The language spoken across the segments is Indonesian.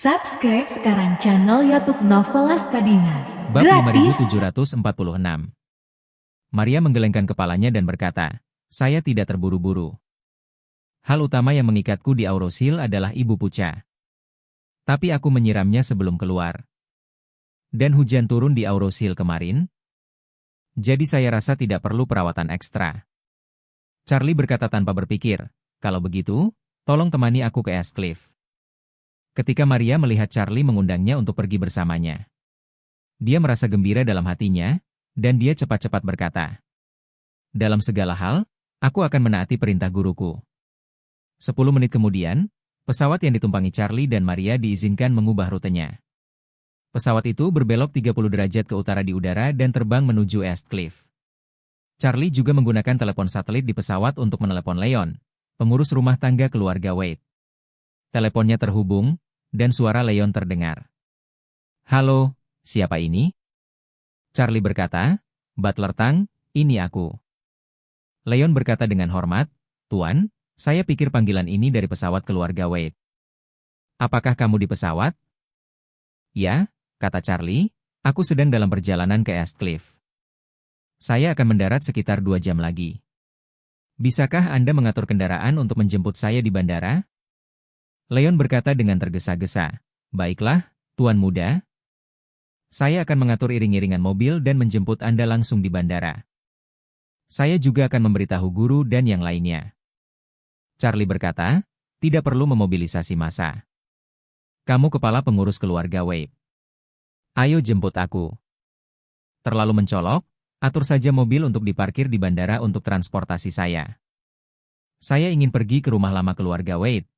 Subscribe sekarang channel YouTube Novelas Kadina. Bab Gratis. 5746. Maria menggelengkan kepalanya dan berkata, "Saya tidak terburu-buru. Hal utama yang mengikatku di Aurosil adalah Ibu Puca. Tapi aku menyiramnya sebelum keluar. Dan hujan turun di Aurosil kemarin. Jadi saya rasa tidak perlu perawatan ekstra." Charlie berkata tanpa berpikir, "Kalau begitu, tolong temani aku ke Eastcliff." Ketika Maria melihat Charlie mengundangnya untuk pergi bersamanya, dia merasa gembira dalam hatinya, dan dia cepat-cepat berkata, "Dalam segala hal, aku akan menaati perintah guruku." 10 menit kemudian, pesawat yang ditumpangi Charlie dan Maria diizinkan mengubah rutenya. Pesawat itu berbelok 30 derajat ke utara di udara dan terbang menuju Eastcliff. Charlie juga menggunakan telepon satelit di pesawat untuk menelepon Leon, pengurus rumah tangga keluarga Wade. Teleponnya terhubung, dan suara Leon terdengar. "Halo, siapa ini?" Charlie berkata, "Butler Tang, ini aku." Leon berkata dengan hormat, "Tuan, saya pikir panggilan ini dari pesawat keluarga Wade." "Apakah kamu di pesawat?" "Ya," kata Charlie, "aku sedang dalam perjalanan ke Eastcliff. Saya akan mendarat sekitar 2 jam lagi. Bisakah Anda mengatur kendaraan untuk menjemput saya di bandara?" Leon berkata dengan tergesa-gesa, "Baiklah, Tuan Muda. Saya akan mengatur iring-iringan mobil dan menjemput Anda langsung di bandara. Saya juga akan memberitahu guru dan yang lainnya." Charlie berkata, "Tidak perlu memobilisasi massa. Kamu kepala pengurus keluarga Wade. Ayo jemput aku. Terlalu mencolok, atur saja mobil untuk diparkir di bandara untuk transportasi saya. Saya ingin pergi ke rumah lama keluarga Wade.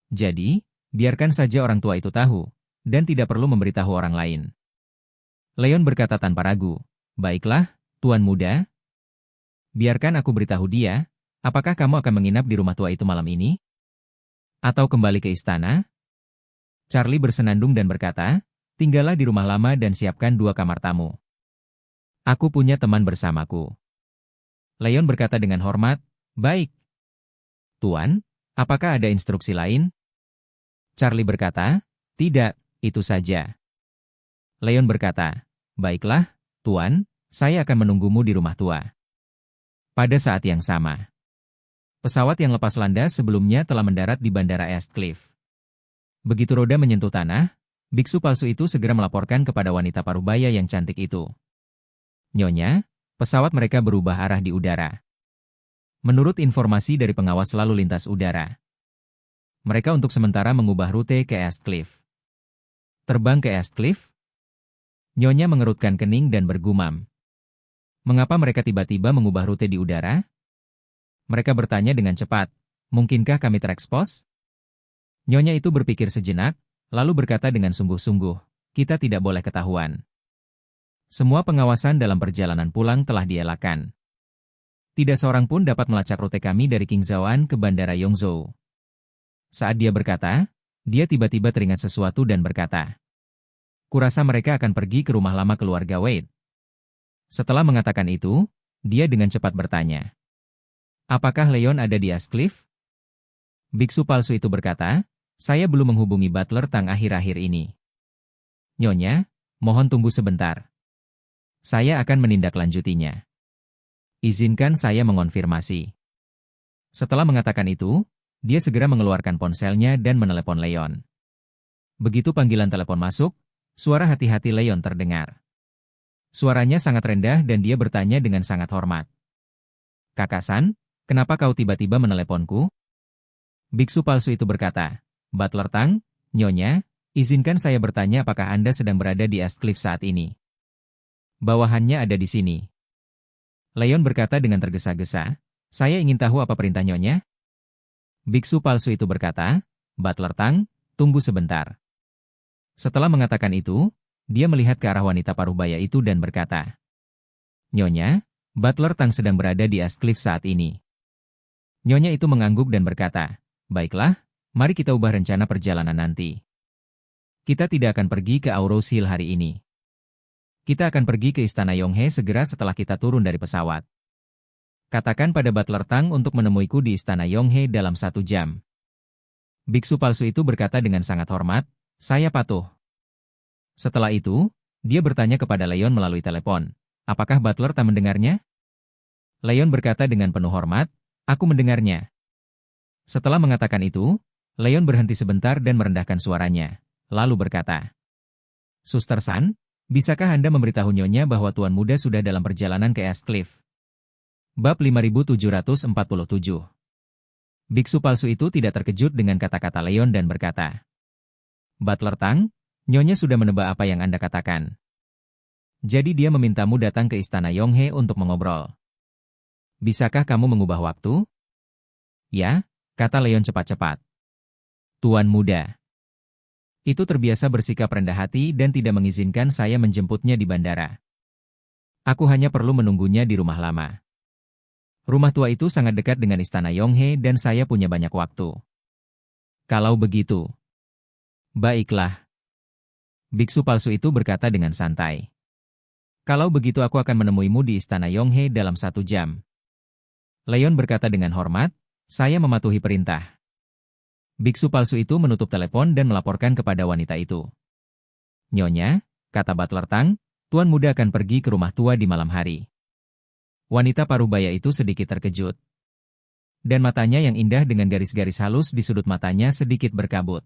Jadi, biarkan saja orang tua itu tahu, dan tidak perlu memberitahu orang lain." Leon berkata tanpa ragu, "Baiklah, Tuan Muda. Biarkan aku beritahu dia, apakah kamu akan menginap di rumah tua itu malam ini? Atau kembali ke istana?" Charlie bersenandung dan berkata, "Tinggallah di rumah lama dan siapkan 2 kamar tamu. Aku punya teman bersamaku." Leon berkata dengan hormat, "Baik. Tuan, apakah ada instruksi lain?" Charlie berkata, "Tidak, itu saja." Leon berkata, "Baiklah, Tuan, saya akan menunggumu di rumah tua." Pada saat yang sama, pesawat yang lepas landas sebelumnya telah mendarat di bandara Eastcliff. Begitu roda menyentuh tanah, biksu palsu itu segera melaporkan kepada wanita parubaya yang cantik itu. "Nyonya, pesawat mereka berubah arah di udara. Menurut informasi dari pengawas lalu lintas udara, mereka untuk sementara mengubah rute ke Eastcliff." "Terbang ke Eastcliff?" Nyonya mengerutkan kening dan bergumam. "Mengapa mereka tiba-tiba mengubah rute di udara?" Mereka bertanya dengan cepat, "Mungkinkah kami terekspos?" Nyonya itu berpikir sejenak, lalu berkata dengan sungguh-sungguh, "Kita tidak boleh ketahuan. Semua pengawasan dalam perjalanan pulang telah dielakkan. Tidak seorang pun dapat melacak rute kami dari Qingzhouan ke Bandara Yongzhou." Saat dia berkata, dia tiba-tiba teringat sesuatu dan berkata, "Kurasa mereka akan pergi ke rumah lama keluarga Wade." Setelah mengatakan itu, dia dengan cepat bertanya, "Apakah Leon ada di Eastcliff?" Biksu palsu itu berkata, "Saya belum menghubungi Butler Tang akhir-akhir ini." "Nyonya, mohon tunggu sebentar. Saya akan menindaklanjutinya. Izinkan saya mengonfirmasi." Setelah mengatakan itu, dia segera mengeluarkan ponselnya dan menelepon Leon. Begitu panggilan telepon masuk, suara hati-hati Leon terdengar. Suaranya sangat rendah dan dia bertanya dengan sangat hormat, "Kakasan, kenapa kau tiba-tiba meneleponku?" Biksu palsu itu berkata, "Butler Tang, Nyonya, izinkan saya bertanya apakah Anda sedang berada di Eastcliff saat ini?" "Bawahannya ada di sini." Leon berkata dengan tergesa-gesa, "Saya ingin tahu apa perintah Nyonya?" Biksu palsu itu berkata, "Butler Tang, tunggu sebentar." Setelah mengatakan itu, dia melihat ke arah wanita parubaya itu dan berkata, "Nyonya, Butler Tang sedang berada di Eastcliff saat ini." Nyonya itu mengangguk dan berkata, "Baiklah, mari kita ubah rencana perjalanan nanti. Kita tidak akan pergi ke Aurosil hari ini. Kita akan pergi ke Istana Yonghe segera setelah kita turun dari pesawat. Katakan pada Butler Tang untuk menemuiku di Istana Yonghe dalam 1 jam." Biksu palsu itu berkata dengan sangat hormat, Saya patuh. Setelah itu, dia bertanya kepada Leon melalui telepon, apakah Butler tak mendengarnya? Leon berkata dengan penuh hormat, aku mendengarnya. Setelah mengatakan itu, Leon berhenti sebentar dan merendahkan suaranya, lalu berkata, Suster San, bisakah Anda memberitahu Nyonya bahwa Tuan Muda sudah dalam perjalanan ke East Cliff? Bab 5747. Biksu palsu itu tidak terkejut dengan kata-kata Leon dan berkata, Butler Tang, Nyonya sudah menebak apa yang Anda katakan. Jadi dia memintamu datang ke istana Yonghe untuk mengobrol. Bisakah kamu mengubah waktu? Ya, kata Leon cepat-cepat. Tuan Muda. Itu terbiasa bersikap rendah hati dan tidak mengizinkan saya menjemputnya di bandara. Aku hanya perlu menunggunya di rumah lama. Rumah tua itu sangat dekat dengan istana Yonghe dan saya punya banyak waktu. Kalau begitu. Baiklah. Biksu palsu itu berkata dengan santai. Kalau begitu aku akan menemuimu di istana Yonghe dalam 1 jam. Leon berkata dengan hormat, saya mematuhi perintah. Biksu palsu itu menutup telepon dan melaporkan kepada wanita itu. Nyonya, kata Butler Tang, Tuan Muda akan pergi ke rumah tua di malam hari. Wanita parubaya itu sedikit terkejut. Dan matanya yang indah dengan garis-garis halus di sudut matanya sedikit berkabut.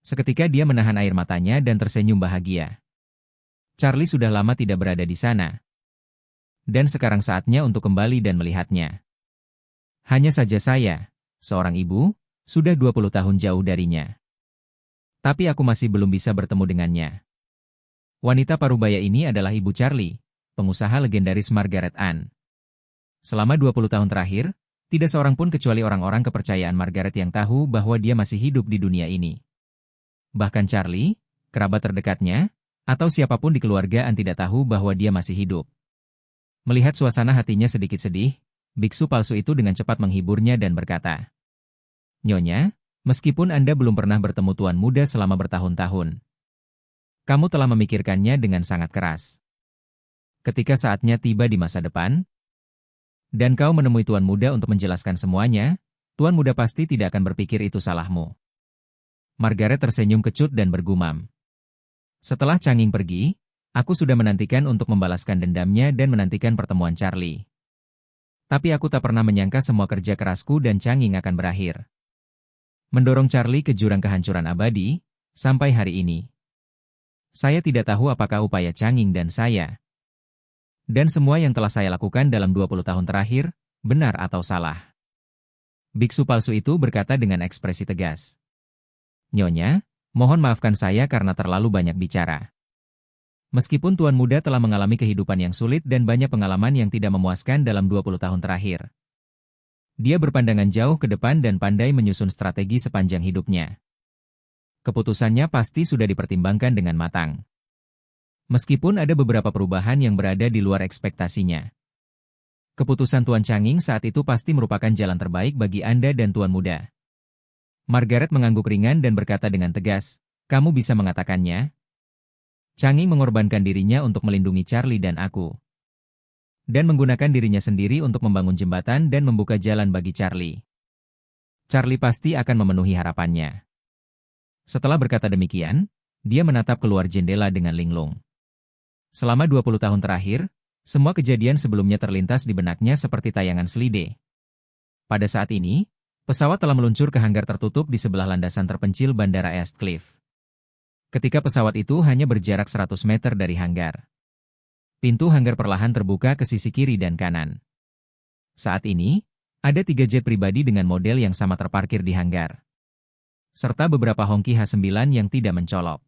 Seketika dia menahan air matanya dan tersenyum bahagia. Charlie sudah lama tidak berada di sana. Dan sekarang saatnya untuk kembali dan melihatnya. Hanya saja saya, seorang ibu, sudah 20 tahun jauh darinya. Tapi aku masih belum bisa bertemu dengannya. Wanita parubaya ini adalah Ibu Charlie, pengusaha legendaris Margaret Ann. Selama 20 tahun terakhir, tidak seorang pun kecuali orang-orang kepercayaan Margaret yang tahu bahwa dia masih hidup di dunia ini. Bahkan Charlie, kerabat terdekatnya, atau siapapun di keluarga Ann tidak tahu bahwa dia masih hidup. Melihat suasana hatinya sedikit sedih, biksu palsu itu dengan cepat menghiburnya dan berkata, Nyonya, meskipun Anda belum pernah bertemu Tuan Muda selama bertahun-tahun, kamu telah memikirkannya dengan sangat keras. Ketika saatnya tiba di masa depan, dan kau menemui Tuan Muda untuk menjelaskan semuanya, Tuan Muda pasti tidak akan berpikir itu salahmu. Margaret tersenyum kecut dan bergumam. Setelah Changing pergi, aku sudah menantikan untuk membalaskan dendamnya dan menantikan pertemuan Charlie. Tapi aku tak pernah menyangka semua kerja kerasku dan Changing akan berakhir. Mendorong Charlie ke jurang kehancuran abadi, sampai hari ini. Saya tidak tahu apakah upaya Changing dan saya. Dan semua yang telah saya lakukan dalam 20 tahun terakhir, benar atau salah. Biksu palsu itu berkata dengan ekspresi tegas. Nyonya, mohon maafkan saya karena terlalu banyak bicara. Meskipun Tuan Muda telah mengalami kehidupan yang sulit dan banyak pengalaman yang tidak memuaskan dalam 20 tahun terakhir. Dia berpandangan jauh ke depan dan pandai menyusun strategi sepanjang hidupnya. Keputusannya pasti sudah dipertimbangkan dengan matang. Meskipun ada beberapa perubahan yang berada di luar ekspektasinya. Keputusan Tuan Changing saat itu pasti merupakan jalan terbaik bagi Anda dan Tuan Muda. Margaret mengangguk ringan dan berkata dengan tegas, kamu bisa mengatakannya? Changing mengorbankan dirinya untuk melindungi Charlie dan aku. Dan menggunakan dirinya sendiri untuk membangun jembatan dan membuka jalan bagi Charlie. Charlie pasti akan memenuhi harapannya. Setelah berkata demikian, dia menatap keluar jendela dengan linglung. Selama 20 tahun terakhir, semua kejadian sebelumnya terlintas di benaknya seperti tayangan selide. Pada saat ini, pesawat telah meluncur ke hanggar tertutup di sebelah landasan terpencil Bandara East Cliff. Ketika pesawat itu hanya berjarak 100 meter dari hanggar. Pintu hanggar perlahan terbuka ke sisi kiri dan kanan. Saat ini, ada 3 jet pribadi dengan model yang sama terparkir di hanggar. Serta beberapa Hongki H9 yang tidak mencolok.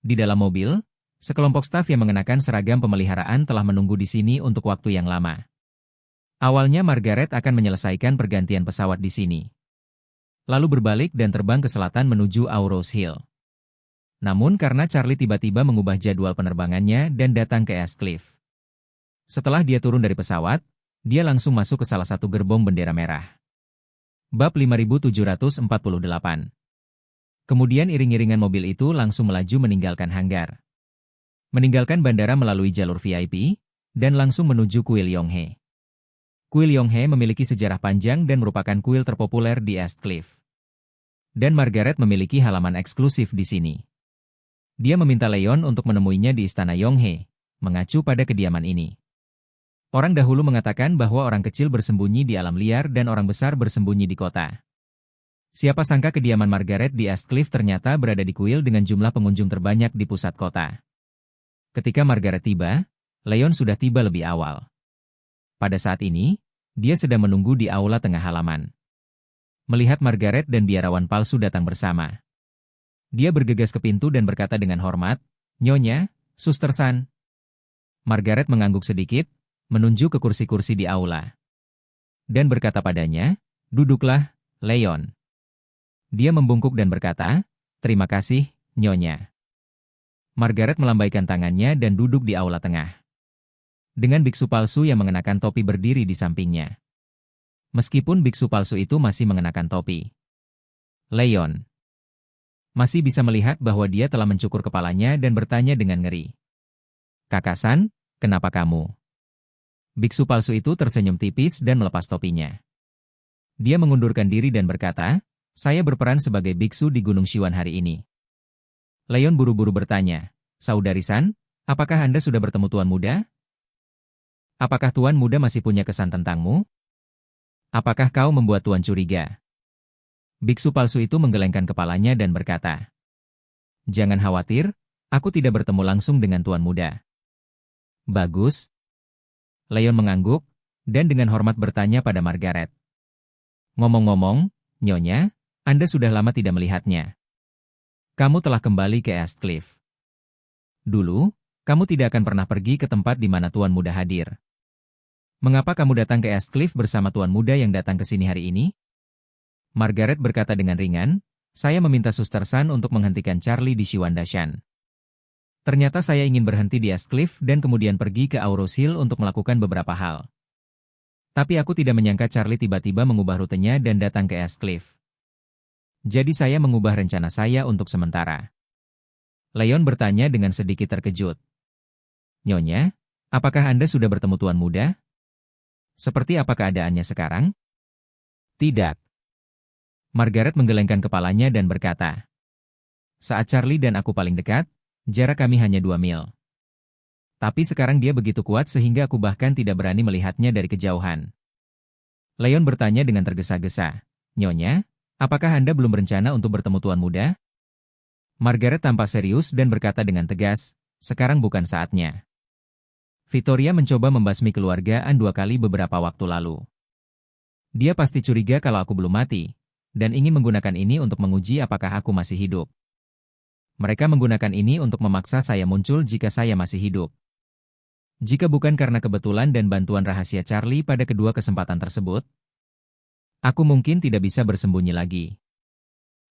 Di dalam mobil, sekelompok staf yang mengenakan seragam pemeliharaan telah menunggu di sini untuk waktu yang lama. Awalnya Margaret akan menyelesaikan pergantian pesawat di sini. Lalu berbalik dan terbang ke selatan menuju Aurose Hill. Namun karena Charlie tiba-tiba mengubah jadwal penerbangannya dan datang ke East Cliff. Setelah dia turun dari pesawat, dia langsung masuk ke salah satu gerbong bendera merah. Bab 5748. Kemudian iring-iringan mobil itu langsung melaju meninggalkan hanggar. Meninggalkan bandara melalui jalur VIP, dan langsung menuju kuil Yonghe. Kuil Yonghe memiliki sejarah panjang dan merupakan kuil terpopuler di East Cliff. Dan Margaret memiliki halaman eksklusif di sini. Dia meminta Leon untuk menemuinya di istana Yonghe, mengacu pada kediaman ini. Orang dahulu mengatakan bahwa orang kecil bersembunyi di alam liar dan orang besar bersembunyi di kota. Siapa sangka kediaman Margaret di Eastcliff ternyata berada di kuil dengan jumlah pengunjung terbanyak di pusat kota. Ketika Margaret tiba, Leon sudah tiba lebih awal. Pada saat ini, dia sedang menunggu di aula tengah halaman. Melihat Margaret dan biarawan palsu datang bersama, dia bergegas ke pintu dan berkata dengan hormat, "Nyonya, Suster San." Margaret mengangguk sedikit, menunjuk ke kursi-kursi di aula. Dan berkata padanya, "Duduklah, Leon." Dia membungkuk dan berkata, "Terima kasih, Nyonya." Margaret melambaikan tangannya dan duduk di aula tengah. Dengan biksu palsu yang mengenakan topi berdiri di sampingnya. Meskipun biksu palsu itu masih mengenakan topi, Leon masih bisa melihat bahwa dia telah mencukur kepalanya dan bertanya dengan ngeri. "Kakak San, kenapa kamu?" Biksu palsu itu tersenyum tipis dan melepas topinya. Dia mengundurkan diri dan berkata, "Saya berperan sebagai biksu di Gunung Shiwan hari ini." Leon buru-buru bertanya, "Saudari San, apakah Anda sudah bertemu Tuan Muda? Apakah Tuan Muda masih punya kesan tentangmu? Apakah kau membuat Tuan curiga?" Biksu palsu itu menggelengkan kepalanya dan berkata, "Jangan khawatir, aku tidak bertemu langsung dengan Tuan Muda." "Bagus." Leon mengangguk, dan dengan hormat bertanya pada Margaret. "Ngomong-ngomong, Nyonya, Anda sudah lama tidak melihatnya. Kamu telah kembali ke Eastcliff. Dulu, kamu tidak akan pernah pergi ke tempat di mana Tuan Muda hadir. Mengapa kamu datang ke Eastcliff bersama Tuan Muda yang datang ke sini hari ini?" Margaret berkata dengan ringan, "Saya meminta Suster San untuk menghentikan Charlie di Shiwandashan. Ternyata saya ingin berhenti di Eastcliff dan kemudian pergi ke Auros Hill untuk melakukan beberapa hal. Tapi aku tidak menyangka Charlie tiba-tiba mengubah rutenya dan datang ke Eastcliff. Jadi saya mengubah rencana saya untuk sementara." Leon bertanya dengan sedikit terkejut. "Nyonya, apakah Anda sudah bertemu Tuan Muda? Seperti apa keadaannya sekarang?" "Tidak." Margaret menggelengkan kepalanya dan berkata, "Saat Charlie dan aku paling dekat, jarak kami hanya 2 mil. Tapi sekarang dia begitu kuat sehingga aku bahkan tidak berani melihatnya dari kejauhan." Leon bertanya dengan tergesa-gesa, "Nyonya, apakah Anda belum berencana untuk bertemu Tuan Muda?" Margaret tampak serius dan berkata dengan tegas, "Sekarang bukan saatnya. Victoria mencoba membasmi keluargaan 2 kali beberapa waktu lalu. Dia pasti curiga kalau aku belum mati, dan ingin menggunakan ini untuk menguji apakah aku masih hidup. Mereka menggunakan ini untuk memaksa saya muncul jika saya masih hidup. Jika bukan karena kebetulan dan bantuan rahasia Charlie pada kedua kesempatan tersebut, aku mungkin tidak bisa bersembunyi lagi.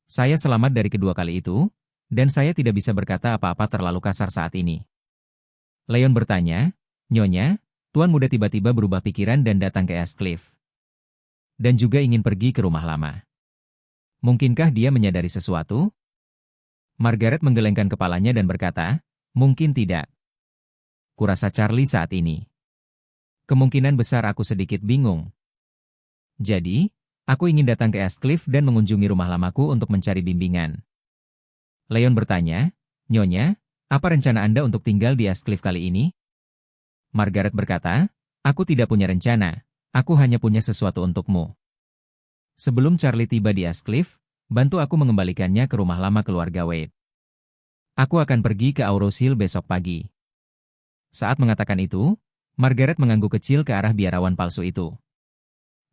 Saya selamat dari kedua kali itu, dan saya tidak bisa berkata apa-apa terlalu kasar saat ini." Leon bertanya, "Nyonya, Tuan Muda tiba-tiba berubah pikiran dan datang ke Eastcliff. Dan juga ingin pergi ke rumah lama. Mungkinkah dia menyadari sesuatu?" Margaret menggelengkan kepalanya dan berkata, "Mungkin tidak. Kurasa Charlie saat ini. Kemungkinan besar aku sedikit bingung. Jadi, aku ingin datang ke Eastcliff dan mengunjungi rumah lamaku untuk mencari bimbingan." Leon bertanya, "Nyonya, apa rencana Anda untuk tinggal di Eastcliff kali ini?" Margaret berkata, "Aku tidak punya rencana, aku hanya punya sesuatu untukmu. Sebelum Charlie tiba di Eastcliff, bantu aku mengembalikannya ke rumah lama keluarga Wade. Aku akan pergi ke Auros Hill besok pagi." Saat mengatakan itu, Margaret mengangguk kecil ke arah biarawan palsu itu.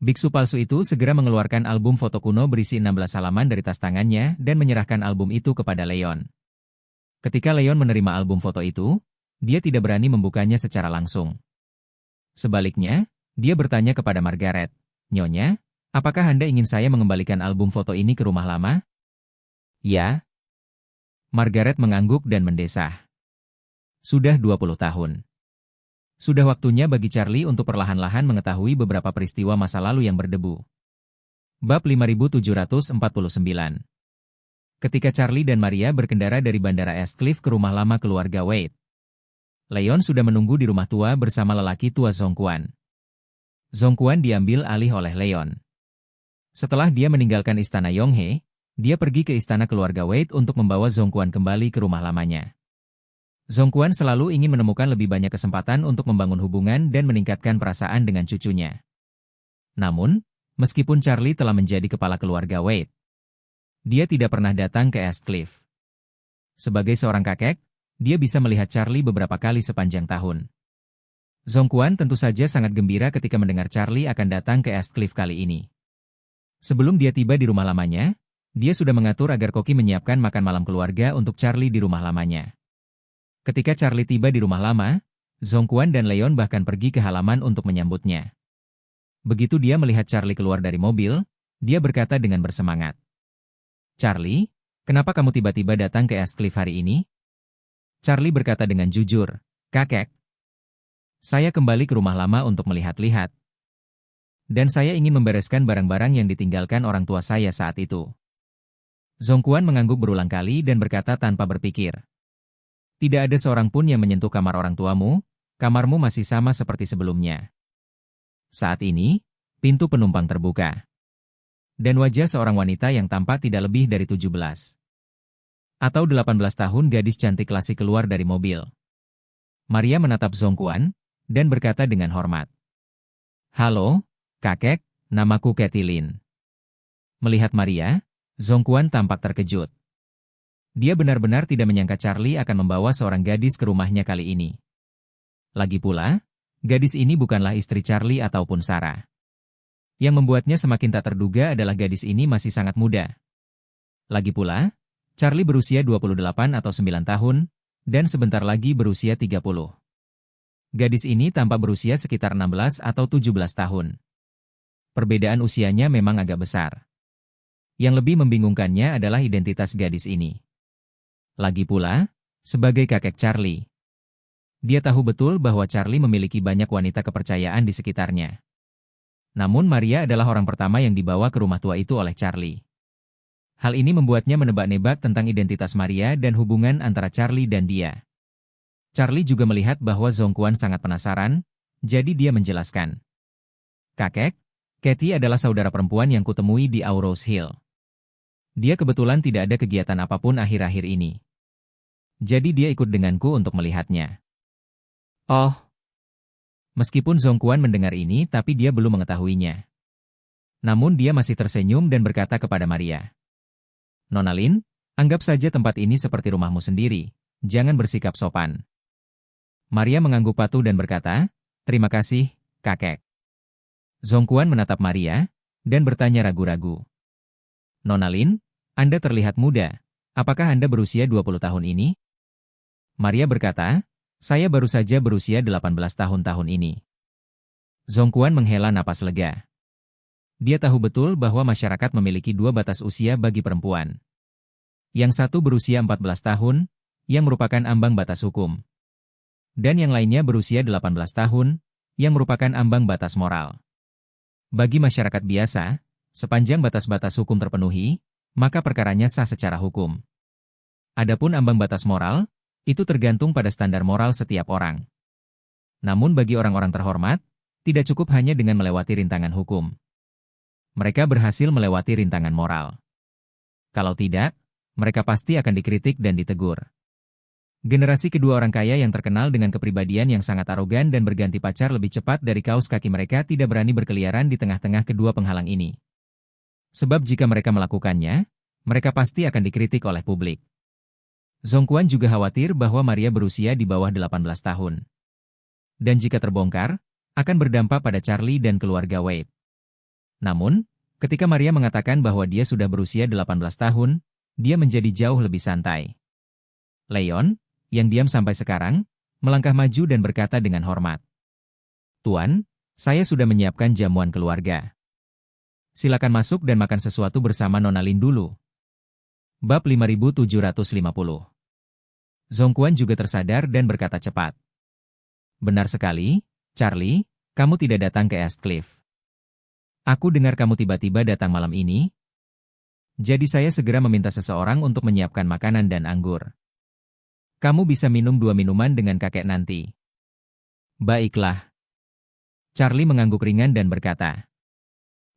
Biksu palsu itu segera mengeluarkan album foto kuno berisi 16 halaman dari tas tangannya dan menyerahkan album itu kepada Leon. Ketika Leon menerima album foto itu, dia tidak berani membukanya secara langsung. Sebaliknya, dia bertanya kepada Margaret, "Nyonya, apakah Anda ingin saya mengembalikan album foto ini ke rumah lama?" "Ya." Margaret mengangguk dan mendesah. Sudah 20 tahun. Sudah waktunya bagi Charlie untuk perlahan-lahan mengetahui beberapa peristiwa masa lalu yang berdebu. Bab 5749. Ketika Charlie dan Maria berkendara dari Bandara Eastcliff ke rumah lama keluarga Wade, Leon sudah menunggu di rumah tua bersama lelaki tua Zhongquan. Zhongquan diambil alih oleh Leon. Setelah dia meninggalkan istana Yonghe, Dia pergi ke istana keluarga Wade untuk membawa Zhongquan kembali ke rumah lamanya. Zhongquan selalu ingin menemukan lebih banyak kesempatan untuk membangun hubungan dan meningkatkan perasaan dengan cucunya. Namun, meskipun Charlie telah menjadi kepala keluarga Wade, dia tidak pernah datang ke East Cliff. Sebagai seorang kakek, dia bisa melihat Charlie beberapa kali sepanjang tahun. Zhongquan tentu saja sangat gembira ketika mendengar Charlie akan datang ke East Cliff kali ini. Sebelum dia tiba di rumah lamanya, dia sudah mengatur agar Koki menyiapkan makan malam keluarga untuk Charlie di rumah lamanya. Ketika Charlie tiba di rumah lama, Zhongquan dan Leon bahkan pergi ke halaman untuk menyambutnya. Begitu dia melihat Charlie keluar dari mobil, dia berkata dengan bersemangat, "Charlie, kenapa kamu tiba-tiba datang ke East Cliff hari ini?" Charlie berkata dengan jujur, "Kakek, saya kembali ke rumah lama untuk melihat-lihat. Dan saya ingin membereskan barang-barang yang ditinggalkan orang tua saya saat itu." Zhongquan mengangguk berulang kali dan berkata tanpa berpikir, "Tidak ada seorang pun yang menyentuh kamar orang tuamu, kamarmu masih sama seperti sebelumnya." Saat ini, pintu penumpang terbuka. Dan wajah seorang wanita yang tampak tidak lebih dari 17 atau 18 tahun gadis cantik klasik keluar dari mobil. Maria menatap Zhongquan dan berkata dengan hormat, "Halo, kakek, namaku Kathleen." Melihat Maria, Zhongquan tampak terkejut. Dia benar-benar tidak menyangka Charlie akan membawa seorang gadis ke rumahnya kali ini. Lagi pula, gadis ini bukanlah istri Charlie ataupun Sarah. Yang membuatnya semakin tak terduga adalah gadis ini masih sangat muda. Lagi pula, Charlie berusia 28 atau 9 tahun, dan sebentar lagi berusia 30. Gadis ini tampak berusia sekitar 16 atau 17 tahun. Perbedaan usianya memang agak besar. Yang lebih membingungkannya adalah identitas gadis ini. Lagi pula, sebagai kakek Charlie, dia tahu betul bahwa Charlie memiliki banyak wanita kepercayaan di sekitarnya. Namun Maria adalah orang pertama yang dibawa ke rumah tua itu oleh Charlie. Hal ini membuatnya menebak-nebak tentang identitas Maria dan hubungan antara Charlie dan dia. Charlie juga melihat bahwa Zhongquan sangat penasaran, jadi dia menjelaskan, "Kakek, Kathy adalah saudara perempuan yang kutemui di Aurose Hill. Dia kebetulan tidak ada kegiatan apapun akhir-akhir ini. Jadi dia ikut denganku untuk melihatnya." Oh. Meskipun Zhongquan mendengar ini tapi dia belum mengetahuinya. Namun dia masih tersenyum dan berkata kepada Maria, "Nona Lin, anggap saja tempat ini seperti rumahmu sendiri, jangan bersikap sopan." Maria mengangguk patuh dan berkata, "Terima kasih, kakek." Zhongquan menatap Maria dan bertanya ragu-ragu, "Nona Lin, Anda terlihat muda. Apakah Anda berusia 20 tahun ini?" Maria berkata, "Saya baru saja berusia 18 tahun ini." Zhongquan menghela napas lega. Dia tahu betul bahwa masyarakat memiliki dua batas usia bagi perempuan. Yang satu berusia 14 tahun, yang merupakan ambang batas hukum. Dan yang lainnya berusia 18 tahun, yang merupakan ambang batas moral. Bagi masyarakat biasa, sepanjang batas-batas hukum terpenuhi, maka perkaranya sah secara hukum. Adapun ambang batas moral, itu tergantung pada standar moral setiap orang. Namun bagi orang-orang terhormat, tidak cukup hanya dengan melewati rintangan hukum. Mereka berhasil melewati rintangan moral. Kalau tidak, mereka pasti akan dikritik dan ditegur. Generasi kedua orang kaya yang terkenal dengan kepribadian yang sangat arogan dan berganti pacar lebih cepat dari kaus kaki mereka tidak berani berkeliaran di tengah-tengah kedua penghalang ini. Sebab jika mereka melakukannya, mereka pasti akan dikritik oleh publik. Zhongquan juga khawatir bahwa Maria berusia di bawah 18 tahun. Dan jika terbongkar, akan berdampak pada Charlie dan keluarga Wade. Namun, ketika Maria mengatakan bahwa dia sudah berusia 18 tahun, dia menjadi jauh lebih santai. Leon, yang diam sampai sekarang, melangkah maju dan berkata dengan hormat, "Tuan, saya sudah menyiapkan jamuan keluarga. Silakan masuk dan makan sesuatu bersama Nona Lin dulu." Bab 5750. Zhongquan juga tersadar dan berkata cepat, "Benar sekali, Charlie, kamu tidak datang ke East Cliff. Aku dengar kamu tiba-tiba datang malam ini. Jadi saya segera meminta seseorang untuk menyiapkan makanan dan anggur. Kamu bisa minum 2 minuman dengan kakek nanti." "Baiklah." Charlie mengangguk ringan dan berkata,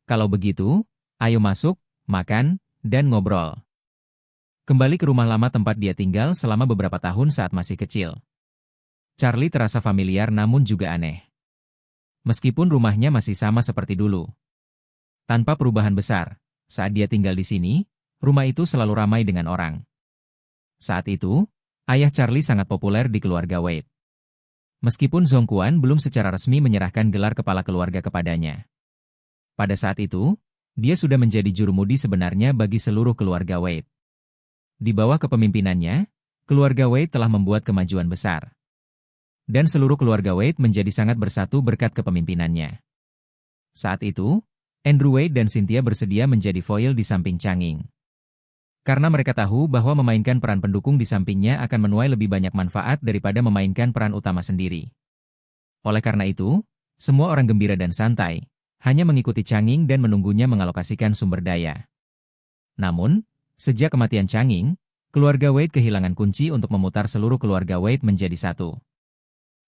"Kalau begitu, ayo masuk, makan, dan ngobrol. Kembali ke rumah lama tempat dia tinggal selama beberapa tahun saat masih kecil. Charlie terasa familiar namun juga aneh. Meskipun rumahnya masih sama seperti dulu. Tanpa perubahan besar, saat dia tinggal di sini, rumah itu selalu ramai dengan orang. Saat itu, ayah Charlie sangat populer di keluarga Wade. Meskipun Zhongquan belum secara resmi menyerahkan gelar kepala keluarga kepadanya. Pada saat itu, dia sudah menjadi jurumudi sebenarnya bagi seluruh keluarga Wade. Di bawah kepemimpinannya, keluarga Wade telah membuat kemajuan besar. Dan seluruh keluarga Wade menjadi sangat bersatu berkat kepemimpinannya. Saat itu, Andrew Wade dan Cynthia bersedia menjadi foil di samping Changing. Karena mereka tahu bahwa memainkan peran pendukung di sampingnya akan menuai lebih banyak manfaat daripada memainkan peran utama sendiri. Oleh karena itu, semua orang gembira dan santai, hanya mengikuti Changing dan menunggunya mengalokasikan sumber daya. Namun, sejak kematian Changing, keluarga Wade kehilangan kunci untuk memutar seluruh keluarga Wade menjadi satu.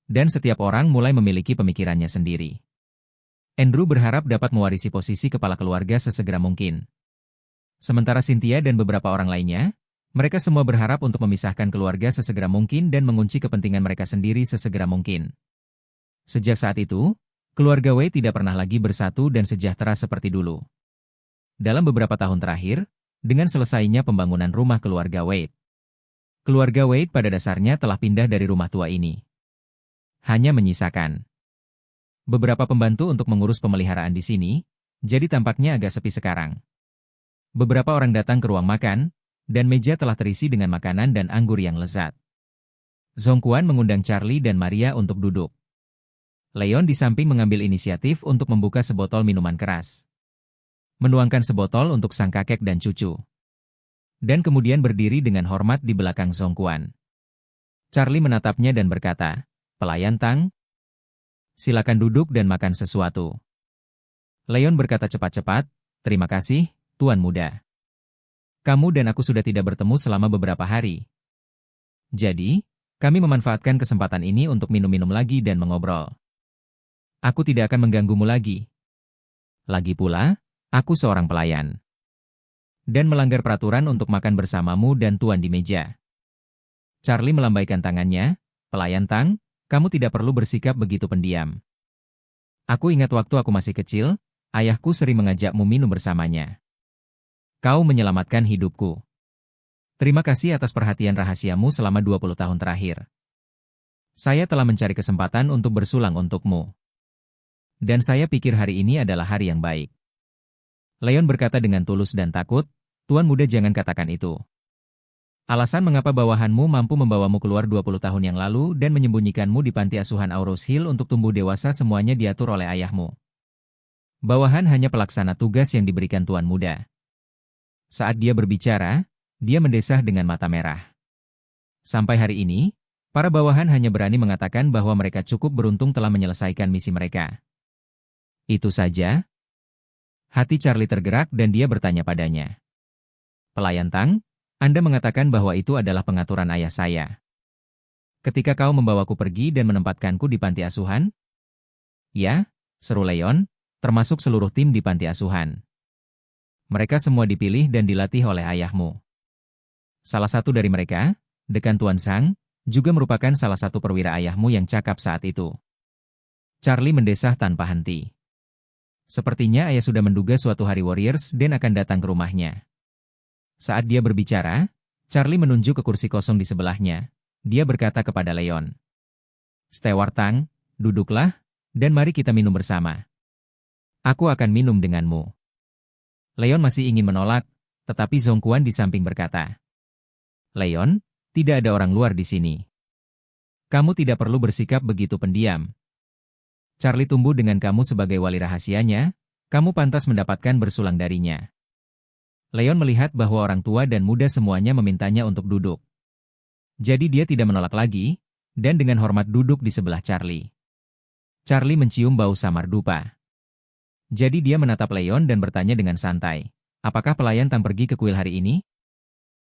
Dan setiap orang mulai memiliki pemikirannya sendiri. Andrew berharap dapat mewarisi posisi kepala keluarga sesegera mungkin. Sementara Cynthia dan beberapa orang lainnya, mereka semua berharap untuk memisahkan keluarga sesegera mungkin dan mengunci kepentingan mereka sendiri sesegera mungkin. Sejak saat itu, keluarga Wade tidak pernah lagi bersatu dan sejahtera seperti dulu. Dalam beberapa tahun terakhir, dengan selesainya pembangunan rumah keluarga Wade. Keluarga Wade pada dasarnya telah pindah dari rumah tua ini. Hanya menyisakan beberapa pembantu untuk mengurus pemeliharaan di sini, jadi tampaknya agak sepi sekarang. Beberapa orang datang ke ruang makan, dan meja telah terisi dengan makanan dan anggur yang lezat. Zhongquan mengundang Charlie dan Maria untuk duduk. Leon di samping mengambil inisiatif untuk membuka sebotol minuman keras. Menuangkan sebotol untuk sang kakek dan cucu. Dan kemudian berdiri dengan hormat di belakang Zhongquan. Charlie menatapnya dan berkata, "Pelayan Tang, silakan duduk dan makan sesuatu." Leon berkata cepat-cepat, "Terima kasih, Tuan Muda. Kamu dan aku sudah tidak bertemu selama beberapa hari. Jadi, kami memanfaatkan kesempatan ini untuk minum-minum lagi dan mengobrol. Aku tidak akan mengganggumu lagi. Lagi pula, aku seorang pelayan. Dan melanggar peraturan untuk makan bersamamu dan Tuan di meja." Charlie melambaikan tangannya, "Pelayan Tang, kamu tidak perlu bersikap begitu pendiam. Aku ingat waktu aku masih kecil, ayahku sering mengajakmu minum bersamanya. Kau menyelamatkan hidupku. Terima kasih atas perhatian rahasiamu selama 20 tahun terakhir. Saya telah mencari kesempatan untuk bersulang untukmu. Dan saya pikir hari ini adalah hari yang baik." Leon berkata dengan tulus dan takut, "Tuan Muda jangan katakan itu. Alasan mengapa bawahanmu mampu membawamu keluar 20 tahun yang lalu dan menyembunyikanmu di panti asuhan Aurus Hill untuk tumbuh dewasa semuanya diatur oleh ayahmu. Bawahan hanya pelaksana tugas yang diberikan Tuan Muda." Saat dia berbicara, dia mendesah dengan mata merah. Sampai hari ini, para bawahan hanya berani mengatakan bahwa mereka cukup beruntung telah menyelesaikan misi mereka. Itu saja? Hati Charlie tergerak dan dia bertanya padanya. "Pelayan Tang, Anda mengatakan bahwa itu adalah pengaturan ayah saya. Ketika kau membawaku pergi dan menempatkanku di panti asuhan?" "Ya," seru Leon, "termasuk seluruh tim di panti asuhan. Mereka semua dipilih dan dilatih oleh ayahmu. Salah satu dari mereka, Dekan Tuan Sang, juga merupakan salah satu perwira ayahmu yang cakap saat itu." Charlie mendesah tanpa henti. Sepertinya ayah sudah menduga suatu hari Warriors Dan akan datang ke rumahnya. Saat dia berbicara, Charlie menunjuk ke kursi kosong di sebelahnya. Dia berkata kepada Leon, "Steward Tang, duduklah, dan mari kita minum bersama. Aku akan minum denganmu." Leon masih ingin menolak, tetapi Zhongquan di samping berkata, "Leon, tidak ada orang luar di sini. Kamu tidak perlu bersikap begitu pendiam. Charlie tumbuh dengan kamu sebagai wali rahasianya, kamu pantas mendapatkan bersulang darinya." Leon melihat bahwa orang tua dan muda semuanya memintanya untuk duduk. Jadi dia tidak menolak lagi, dan dengan hormat duduk di sebelah Charlie. Charlie mencium bau samar dupa. Jadi dia menatap Leon dan bertanya dengan santai, "Apakah pelayan Tang pergi ke kuil hari ini?"